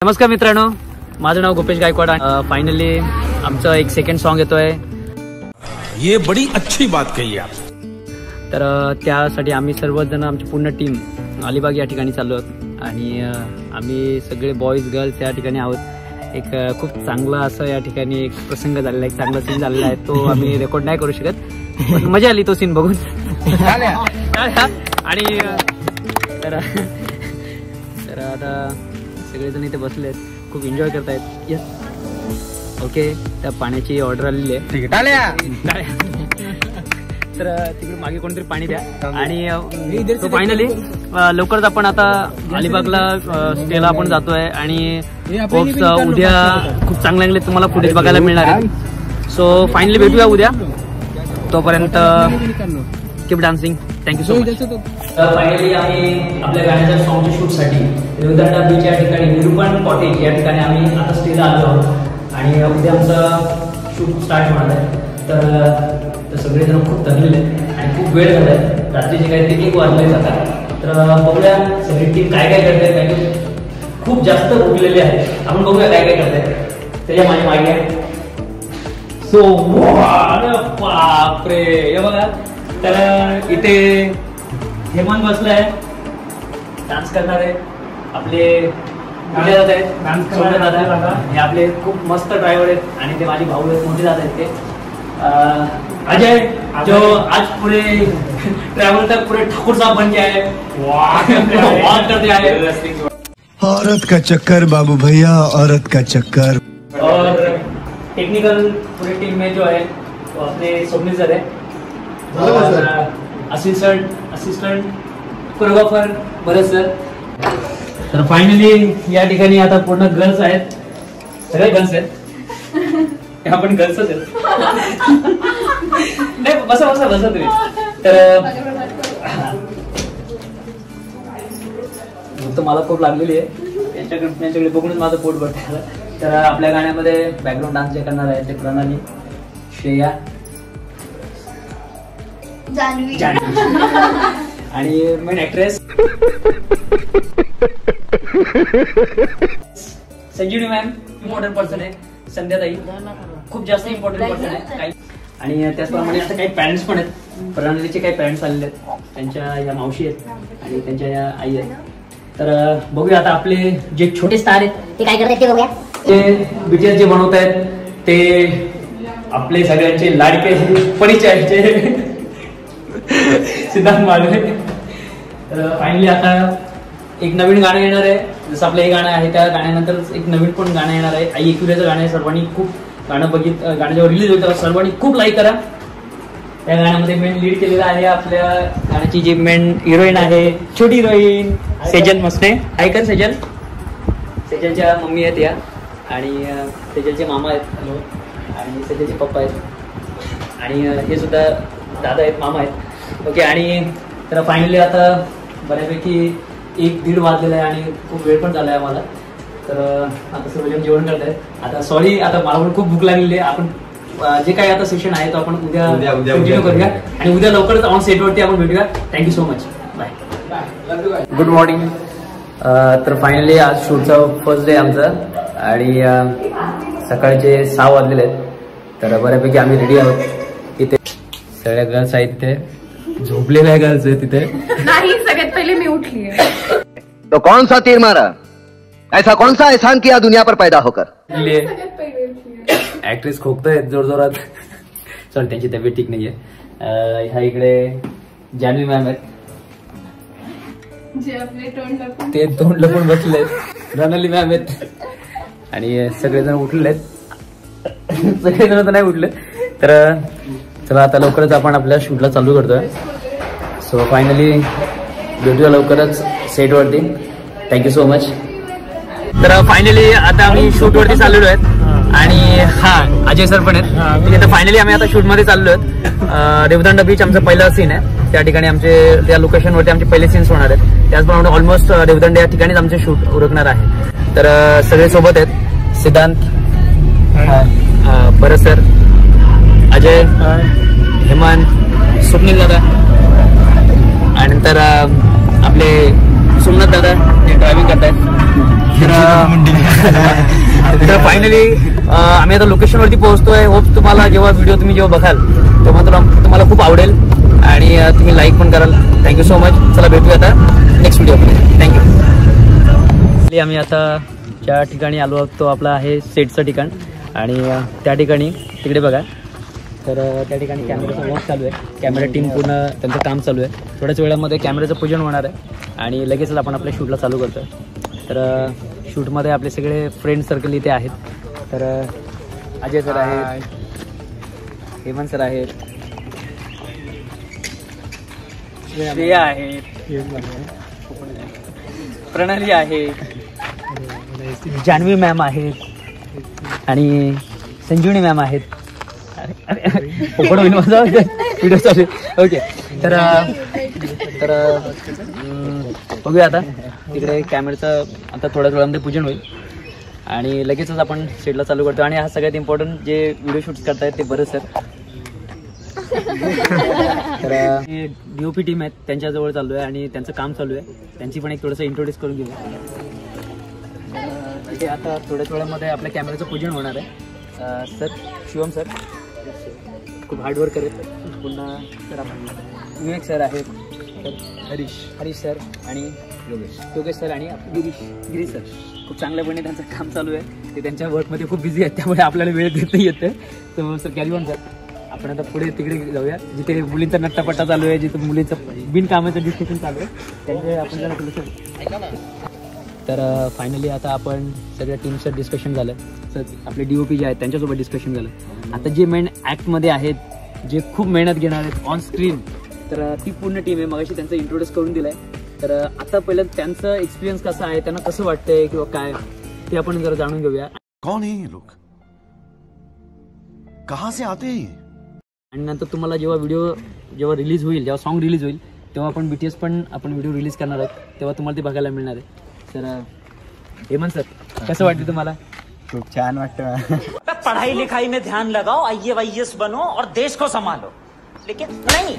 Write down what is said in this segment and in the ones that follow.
नमस्कार मित्रांनो, माझं नाव गोपेश गायकवाड. फायनली आमचं एक सेकंड सॉन्ग येतोय. ये बड़ी अच्छी बात कही आप. तर त्यासाठी आम्ही सर्वजण आमची पूर्ण टीम अलिबाग या ठिकाणी चाललो आहोत आणि आम्ही सगळे बॉईज गर्ल्स या ठिकाणी आहोत. एक खूप चांगला असं या ठिकाणी एक प्रसंग झालेला आहे, एक चांगला सीन झालेला आहे. तो आम्ही रेकॉर्ड नाही करू शकत, पण मजा आली तो सीन बघून. आणि तर आता सगळेजण इथे बसलेत, खूप एन्जॉय करतायत. Yes, okay. त्या पाण्याची ऑर्डर आलेली आहे. तर तिकडे मागे कोणतरी पाणी द्या. आणि फायनली लवकरच आपण आता अलिबागला स्टेला आपण जातोय आणि उद्या खूप चांगले तुम्हाला फुटेज बघायला मिळणार आहे. सो फायनली भेटूया उद्या. तोपर्यंत keep dancing. Thank you so much. Finally आम्ही आपल्या गाण्याच्या सॉंगच्या शूटसाठी रेवदंडा बीच या ठिकाणी निरूपण कॉटेज या ठिकाणी आम्ही आता स्टेला आलो आहोत आणि उद्या आमचं शूट स्टार्ट होणार आहे. तर सगळेजण खूप थकलेले आहेत आणि खूप वेळ झाला आहे. रात्रीचे काहीतरी 1 वाजले जातात. तर बघूया सगळी टीम काय काय करते. काही खूप जास्त उठलेले आहेत, आपण बघूया काय काय करताय. त्याच्या माझ्या मागे सो बापरे, हे बघा. तर इथे हेमंत बसलाय, डान्स करणार आहे. आपले दादा हे आपले खूप मस्त ड्रायव्हर आहेत आणि ते माझे भाऊ आहेत, मोठे दादा आहेत. ते अजय जो आज पूरे ट्रैवल तक पूरे ठाकुर साहब बन गया है. बहुत करते आए. औरत का चक्कर बाबू भैया, औरत का चक्कर. और टेक्निकल पूरी टीम में जो है वो अपने स्वप्निल सर है और असिस्टंट कोरियोग्राफर भरत सर. तर फायनली या ठिकाणी आता पूर्ण गर्ल्स आहेत, सगळे गर्ल्स आहेत. आपण गर्ल्सच आहेत. नाही, बसा बसा बसा तुम्ही. तर मला खूप लागलेली आहे त्यांच्याकडे बघूनच माझं पोट भरतं. तर आपल्या गाण्यामध्ये बॅकग्राऊंड डान्स जे करणार आहे ते प्रणाली, श्रेया, जान्हवी आणि मेन ऍक्ट्रेस संजीवनी मॅम. इम्पॉर्टंट पर्सन आहे संध्याताई, खूप जास्त इम्पॉर्टंट पर्सन आहे. आणि त्याचप्रमाणे आता काही पॅरेंट्स पण आहेत. प्रणालीचे काही पॅरेंट्स आलेले आहेत, त्यांच्या या मावशी आहेत आणि त्यांच्या या आई आहेत. तर बघूया आता आपले जे छोटे स्टार आहेत ते काय करतात ते बघूया. ते बीटीएस जे बनवत आहेत ते आपले सगळ्यांचे लाडके परिचयाचे सिद्धांत मालवे. तर फायनली आता एक नवीन गाणं येणार आहे. जसं आपलं हे गाणं आहे त्या गाण्यानंतर एक नवीन पण गाणं येणार आहे. आई एकविराचं गाणं आहे. सर्वांनी खूप गाणं जेव्हा रिलीज होतं सर्वांनी खूप लाईक करा. त्या गाण्यामध्ये मेन लीड केलेला आहे आपल्या गाण्याची जी मेन हिरोईन आहे, छोटी हिरोईन सेजल मसने. ऐकन सेजल, सेजलच्या मम्मी आहेत या आणि सेजलचे मामा आहेत. हॅलो. आणि सेजलचे पप्पा आहेत आणि हे सुद्धा दादा आहेत, मामा आहेत. ओके. आणि तर फायनली आता बऱ्यापैकी 1-1:30 वाजलेला आहे आणि खूप वेळ पण झाला आहे आम्हाला. तर आता सर्वजण जेवण करत आहेत. आता सॉरी, आता मला पण खूप भूक लागलेली आहे. आपण जे काही आता सेशन आहे तो आपण उद्या कंटिन्यू करूया आणि उद्या लवकरच ऑन सेटवरती आपण भेटूया. Thank you so much. Bye. Good morning. तर फायनली आज शूटचा फर्स्ट डे आमचा आणि सकाळचे 6 वाजलेले आहेत. तर बऱ्यापैकी आम्ही रेडी आहोत. इथे सगळ्या गर्ल्स आहेत, तिथे झोपलेल्या गर्ल्स आहेत तिथे. नाही, सगळ्यात पहिले मी उठली आहे. तो कौन सा तीर मारा, ऐसा कौन सा एहसान किया दुनिया पर पैदा होकर. ऍक्ट्रेस खोकतायत जोरजोरात. सॉरी, त्यांची तब्येत ठीक नाहीये. ह्या इकडे जान्हवी मॅम आहेत, ते तोंड लपून बसले. प्रणाली मॅम आहेत आणि सगळेजण उठलेले आहेत. सगळेजण तर नाही उठले. तर चला आता लवकरच आपण आपल्या शूटला चालू करतोय. सो फायनली भेटूया लवकरच सेटवरती. Thank you so much. तर फायनली आता आम्ही शूटवरती चाललेलो आहेत आणि अजय सर पण आहेत. ठीक आहे. तर फायनली आम्ही आता शूटमध्ये चाललो आहेत. रेवदंडा बीच आमचं पहिलं सीन आहे. त्या ठिकाणी आमचे त्या लोकेशनवरती आमचे पहिले सीन्स होणार आहेत. त्याचप्रमाणे ऑलमोस्ट रेवदंडा या ठिकाणीच आमचे शूट उरकणार आहे. तर सगळे सोबत आहेत. सिद्धांत, भरत सर, अजय, हेमंत, स्वप्नील दादा आणि नंतर आपले सोमनाथ दादा ते ड्रायव्हिंग करतायत. तर फायनली आम्ही आता लोकेशनवरती पोहोचतोय. होप तुम्हाला व्हिडिओ तुम्ही जेव्हा बघाल तेव्हा तुम्हाला खूप आवडेल आणि तुम्ही लाईक पण कराल. Thank you so much. चला भेटूया आता नेक्स्ट व्हिडिओ. थँक्यू. आम्ही आता ज्या ठिकाणी आलो आहोत तो आपला आहे सेटचं ठिकाण आणि त्या ठिकाणी तिकडे बघा तर त्या ठिकाणी कॅमेराचा वर्क चालू आहे. कॅमेरा टीम पूर्ण त्यांचं काम चालू आहे. थोड्याच वेळामध्ये कॅमेऱ्याचं पूजन होणार आहे आणि लगेचच आपण आपल्या शूटला चालू करतो. तर शूटमध्ये आपले सगळे फ्रेंड सर्कल इथे आहेत. तर अजय सर आहेत, हेमंत सर आहेत, श्रेया आहेत, प्रणाली आहे, जान्हवी मॅम आहेत आणि संजीवनी मॅम आहेत. व्हिडिओ चालू. ओके तर बघूया आता तिकडे कॅमेऱ्याचं आता थोड्या वेळामध्ये पूजन होईल आणि लगेचच आपण सेटला चालू करतो. आणि हा सगळ्यात इम्पॉर्टंट जे व्हिडिओ शूट करतायत ते बरं सर. तर DOP टीम आहेत त्यांच्याजवळ चालू आहे आणि त्यांचं काम चालू आहे. त्यांची पण एक थोडंसं इंट्रोड्यूस करून घेऊ. ते आता थोड्याच वेळामध्ये आपल्या कॅमेऱ्याचं पूजन होणार आहे. सर शिवम सर खूप हार्डवर्क करत. पुन्हा सर आपण विवेक सर आहेत, तर हरीश सर आणि योगेश सर आणि गिरीश सर खूप चांगल्यापणे त्यांचं काम चालू आहे. ते त्यांच्या वर्कमध्ये खूप बिझी आहेत त्यामुळे आपल्याला वेळ देता येतं. तर सर कॅरी सर आपण आता पुढे तिकडे जाऊया जिथे मुलींचा नट्टापट्टा चालू आहे, जिथे मुलींचं बिनकामाचं डिस्कशन चालू आहे त्यांचे आपण जरा थोडंसं. तर फायनली आता आपण सगळ्या टीमचं डिस्कशन झालं. तर आपले DOP जे आहेत त्यांच्यासोबत डिस्कशन झालं. आता जे मेन ॲक्टमध्ये आहेत जे खूप मेहनत घेणार आहेत ऑन स्क्रीन तर ती पूर्ण टीम आहे. मगाशी त्यांचं इंट्रोड्यूस करून दिलं आहे. तर आता पहिलं त्यांचं एक्सपिरियन्स कसं आहे, त्यांना कसं वाटतंय किंवा काय ते आपण जरा जाणून घेऊया. कौन है ये लोग, कहां से आते हैं? आणि नंतर तुम्हाला जेव्हा रिलीज होईल, जेव्हा सॉन्ग रिलीज होईल तेव्हा आपण BTS पण आपण व्हिडिओ रिलीज करणार आहोत तेव्हा तुम्हाला ते बघायला मिळणार आहे. तर हेमंत सर कसं वाटतं तुम्हाला? खूप छान वाटतं. पढ़ाई लिखाई में ध्यान लगाओ, IAS बनो और देश को संभालो. लेकिन नहीं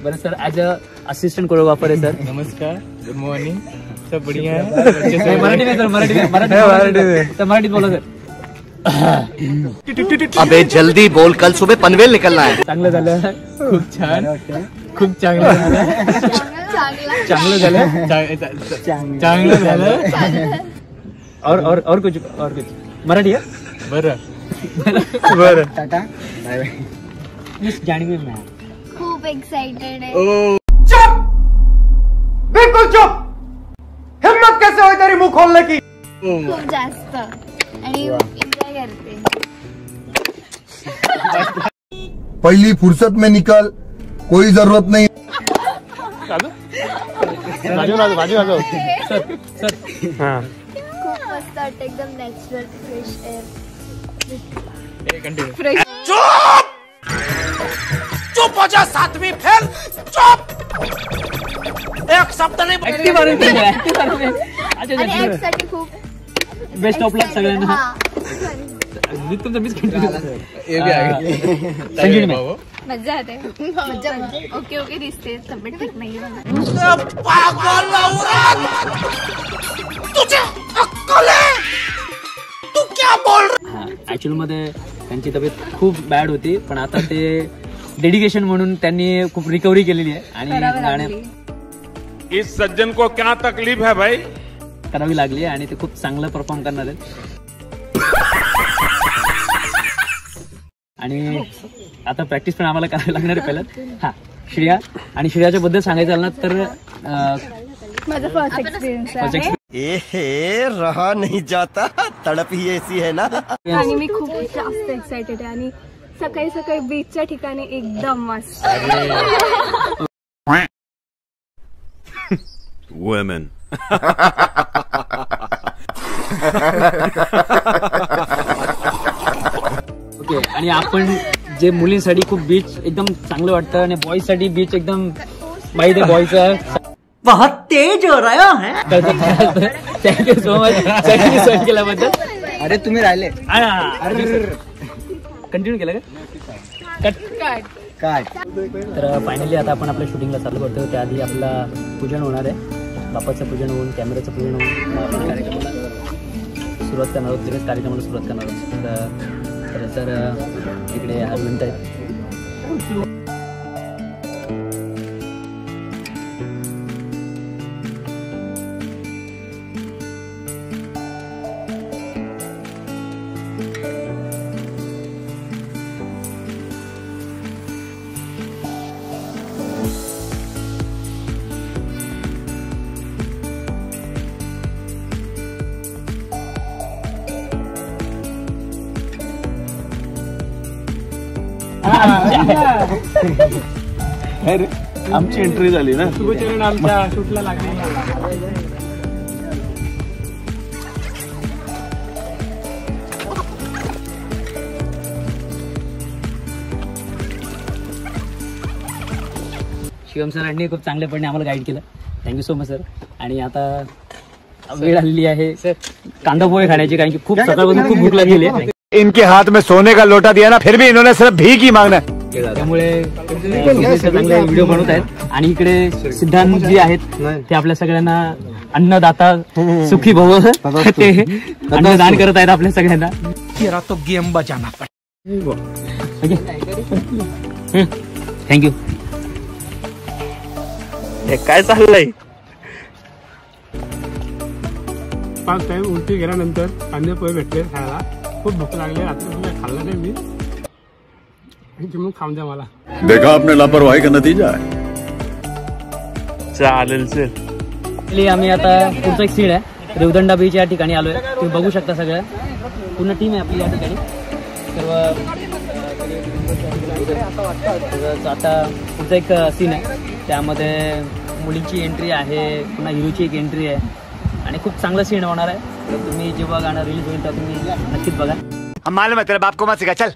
बरं sir as a assistant choreographer आहे सर. नमस्कार, गुड मॉर्निंग, सब बढ़िया है. मराठी में सर मराठीत बोला सर. अबे जल्दी बोल, कल सुबह पनवेल निकलना है. चांगलं झालं. खूप छान, खूप चांगलं झालं. चांगलं झालं. चांगलं झालं. और कुछ मराठी आहे. बरं tata bye bye. Miss Janhavi ma'am खूप एक्साइटेड आहे. बिल्कुल चुप. हिम्मत कैसे हो तेरी मुंह खोलने की. खूप जास्त आणि एन्जॉय करते. पहली फुर्सत में निकल, कोई जरूरत नहीं. खूप मस्त वाटतं, एकदम नॅचरल फ्रेश एअर. चुप हो जा सातवीं फेल. चुप. एक शब्द नाही. आणि ॲक्टसाठी खूप बेस्ट ऑफ लक सगळ्यांना. हा तुमचं मिस कंटिन्यू. मजा येते. मजा म्हणजे ओके दिसते. तब्येत ठीक नाही. ऍक्च्युअली मध्ये त्यांची तब्येत खूप बॅड होती पण आता ते डेडिकेशन म्हणून त्यांनी खूप रिकव्हरी केलेली आहे आणि गाणे इस सज्जन को क्या तकलीफ है भाई करावी लागली आणि ते खूप चांगलं परफॉर्म करणार आहेत. आणि आता प्रॅक्टिस पण आम्हाला करायला लागणार आहे पहिलं. हा श्रेया आणि श्रेयाच्या बद्दल सांगायचं झालं ना तर माझा फर्स्ट एक्सपिरियन्स आहे ए रहा नहीं जाता, तड़प ही ऐसी है ना. आणि मी खूप जास्त एक्साइटेड आहे आणि सकाळी सकाळी बीचच्या ठिकाणी एकदम मस्त. Women. ओके आणि आपण जे मुलींसाठी खूप बीच एकदम चांगलं वाटतं आणि बॉईज साठी बीच एकदम माहिती आहे बॉयचं बहुत तेज हो रहा है. थँक्यू सो मच सेंड केल्याबद्दल. अरे तुम्ही राहिले. कंटिन्यू केलं का? कट काय तर फायनली आता आपण आपल्या शूटिंगला चालू करतो. त्याआधी आपला पूजन होणार आहे. बापाचं पूजन होऊन कॅमेऱ्याचं पूजन होऊन आपण कार्यक्रमाला सुरुवात करणार आहोत. लगेच कार्यक्रमाला सुरुवात करणार आहोत. तर सर इकडे हरवंत आहेत. आमची एंट्री झाली ना. शुभचरण आमच्या शूटला लागले. शिवम सरांनी खूप चांगल्यापणे आम्हाला गाईड केलं. Thank you so much sir. आणि आता वेळ आलेली आहे कांदा पोहे खाण्याची, कारण की खूप सकाळपासून खूप भूक लागलेली आहे. इनके हाथ में सोने का लोटा दिया ना, फिर भी इन्होंने सिर्फ भीख ही मांगना. त्यामुळे चांगले व्हिडिओ बनवत आहेत. आणि इकडे सिद्धांत जी आहेत ते आपल्या सगळ्यांना अन्नदाता सुखी भव ते अन्नदान करत आहेत आपल्या सगळ्यांना. तेरा तो गेम बजाना थँक्यू. काय चाललंय? 5 टाइम उलटी गेल्यानंतर कांदे पोहे भेटले खायला. खूप भूक लागली. रात्री खाल्ला नाही मी. म्हणून खाऊन द्या मला. देखा आपने लापरवाही का नतीजा है. चालेल चल. आम्ही आता पुढचा एक सीन आहे रेवदंडा बीच या ठिकाणी आलोय. तुम्ही बघू शकता सगळं पूर्ण टीम आहे आपली या ठिकाणी. सर्व आता पुढचा एक सीन आहे त्यामध्ये मुलींची एंट्री आहे, पुन्हा हिरोची एक एंट्री आहे आणि खूप चांगला सीन होणार आहे. तर तुम्ही जेव्हा गाणं रिलीज होईल तेव्हा तुम्ही नक्कीच बघा. हम मालूम है तेरे बाप को मत सिखा. चल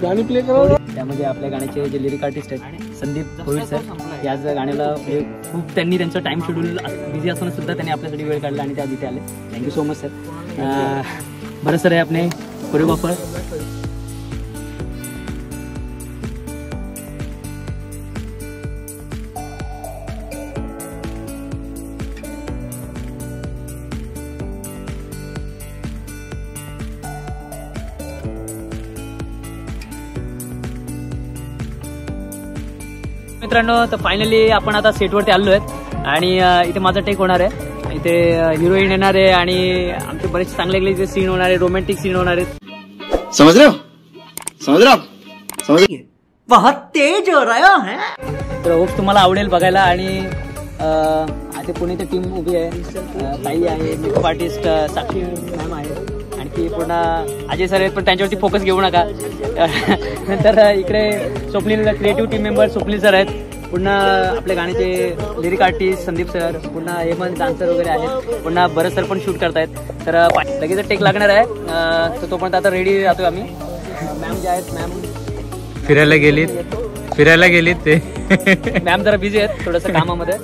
गाणी प्ले करा. त्यामध्ये आपल्या गाण्याचे जे लिरिक आर्टिस्ट आहेत संदीप भोईर सर, याच गाण्याला खूप त्यांनी त्यांचं टाइम शेड्यूल बिझी असताना सुद्धा त्यांनी आपल्यासाठी वेळ काढला आणि त्या तिथे आले. Thank you so much sir. बरं सर आहे आपले कोरिओग्राफर. मित्रांनो, तर फायनली आपण आता सेटवरती आलो आहेत आणि इथे माझा टेक होणार आहे. इथे हिरोईन येणार आहे आणि आमचे बरेच चांगले सीन होणार आहे, रोमॅन्टिक सीन होणार आहेत. समझ रहे हो, समझ रहे हो आप, समझ रहे. बहुत तेज हो रहा है. तर होप्स तुम्हाला आवडेल बघायला. आणि आता पुणे ती टीम उभी आहे. ताई आहे, मेकअप आर्टिस्ट साक्षी मॅम आहे, आणखी पूर्ण अजय सर आहेत, पण त्यांच्यावरती फोकस घेऊ नका. नंतर इकडे Swapnil creative team member Swapnil sir आहेत, पुन्हा आपल्या गाण्याचे लिरिक आर्टिस्ट संदीप सर, पुन्हा हेमंत डान्सर वगैरे आहेत, पुन्हा बरेच सर पण शूट करतायत. तर लगेच टेक लागणार आहे. तर तोपर्यंत आता रेडी राहतोय आम्ही. मॅम जे आहेत, मॅम फिरायला गेलीत ते. मॅम जरा बिझी आहेत थोडंसं कामामध्ये.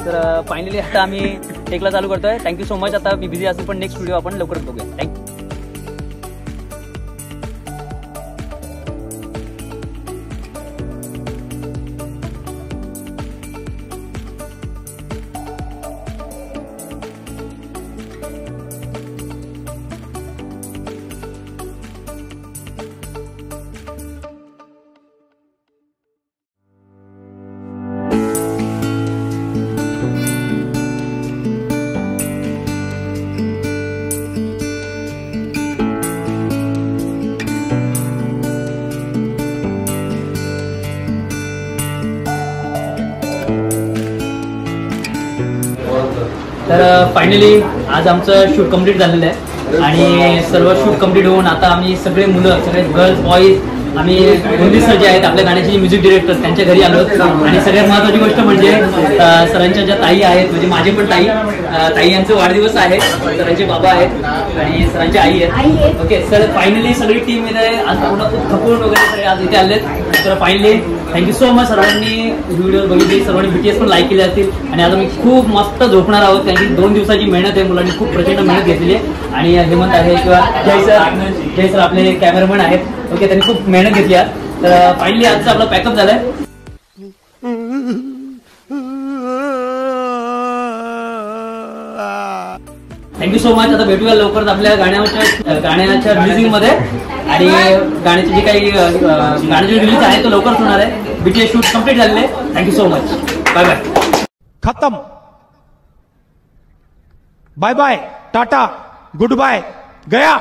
तर फायनली आता आम्ही टेकला चालू करतोय. Thank you so much. आता मी बिझी असेल पण नेक्स्ट व्हिडिओ आपण लवकरच बघूया. थँक्यू. तर फायनली आज आमचं शूट कम्प्लीट झालेलं आहे आणि सर्व शूट कम्प्लीट होऊन आता आम्ही सगळे मुलं, सगळे गर्ल्स बॉईज, आम्ही दोन्ही सर जे आहेत आपल्या गाण्याचे म्युझिक डिरेक्टर त्यांच्या घरी आलो. आणि सगळ्यात महत्त्वाची गोष्ट म्हणजे सरांच्या ज्या ताई आहेत, म्हणजे माझे पण ताई यांचा वाढदिवस आहे. सरांचे बाबा आहेत आणि सरांची आई आहेत. ओके सर, फायनली सगळी टीम इथे आज पूर्ण थकून वगैरे सगळे आज इथे आले. तर फायनली थँक्यू सो मच सर्वांनी व्हिडिओ बघितली, सर्वांनी BTS पण लाईक केले असतील. आणि आता मी खूप मस्त झोपणार आहोत कारण की 2 दिवसाची मेहनत आहे. मुलांनी खूप प्रचंड मेहनत घेतलेली आहे. आणि हेमंत आहे किंवा जय सर आपले कॅमेरामॅन आहेत. ओके, त्यांनी खूप मेहनत घेतली आहे. तर फायनली आजचा आपला पॅकअप झालाय. Thank you so much. आता भेटूया लवकरच आपल्या गाण्याच्या रिलीजिंग मध्ये. आणि गाण्याचे जे काही गाण्याचे रिलीज आहे तो लवकरच होणार आहे. BTS शूट कम्प्लीट झालेले. Thank you so much. Bye bye. खत्म. Bye bye, tata, goodbye, गया.